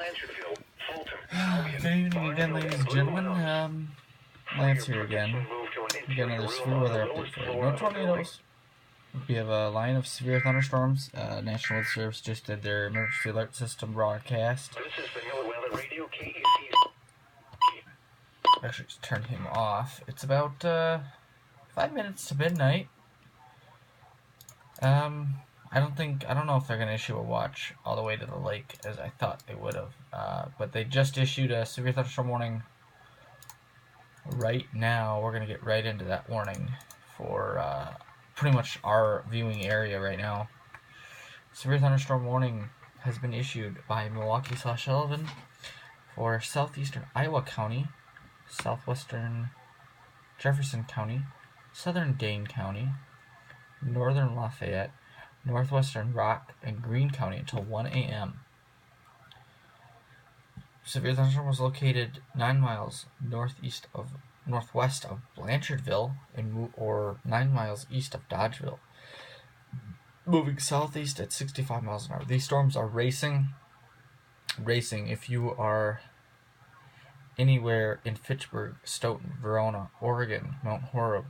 Good evening again, ladies and gentlemen. Lance here again. We got another severe weather update for you. No tornadoes. We have a line of severe thunderstorms. National Weather Service just did their emergency alert system broadcast. Actually, just turned him off. It's about 5 minutes to midnight. I don't know if they're gonna issue a watch all the way to the lake as I thought they would have. But they just issued a severe thunderstorm warning. Right now, we're gonna get right into that warning for pretty much our viewing area right now. Severe thunderstorm warning has been issued by Milwaukee/Sullivan for southeastern Iowa County, southwestern Jefferson County, southern Dane County, northern Lafayette, northwestern Rock, and Greene County until 1 a.m. Severe thunderstorm was located 9 miles northwest of Blanchardville or 9 miles east of Dodgeville, moving southeast at 65 miles an hour. These storms are racing. If you are anywhere in Fitchburg, Stoughton, Verona, Oregon, Mount Horeb,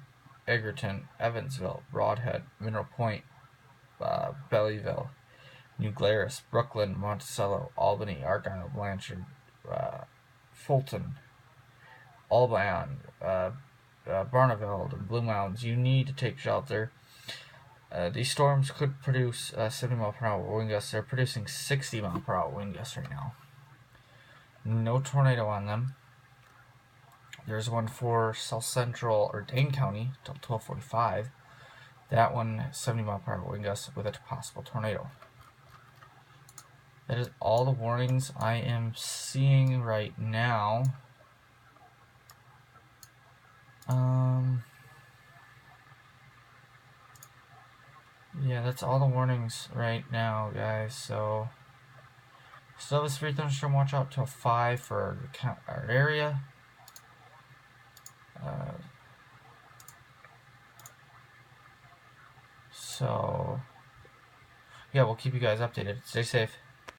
Egerton, Evansville, Brodhead, Mineral Point, Belleville, New Glarus, Brooklyn, Monticello, Albany, Argyle, Blanchard, Fulton, Albion, Barneveld, and Blue Mountains, you need to take shelter. These storms could produce 70 mile per hour wind gusts. They're producing 60 mile per hour wind gusts right now. No tornado on them. There's one for South Central or Dane County till 12:45. That one 70 mile per hour wind gusts with a possible tornado. That is all the warnings I am seeing right now. Yeah, that's all the warnings right now, guys. So, still have a severe thunderstorm watch out till 5 for our area. So, yeah, we'll keep you guys updated. Stay safe.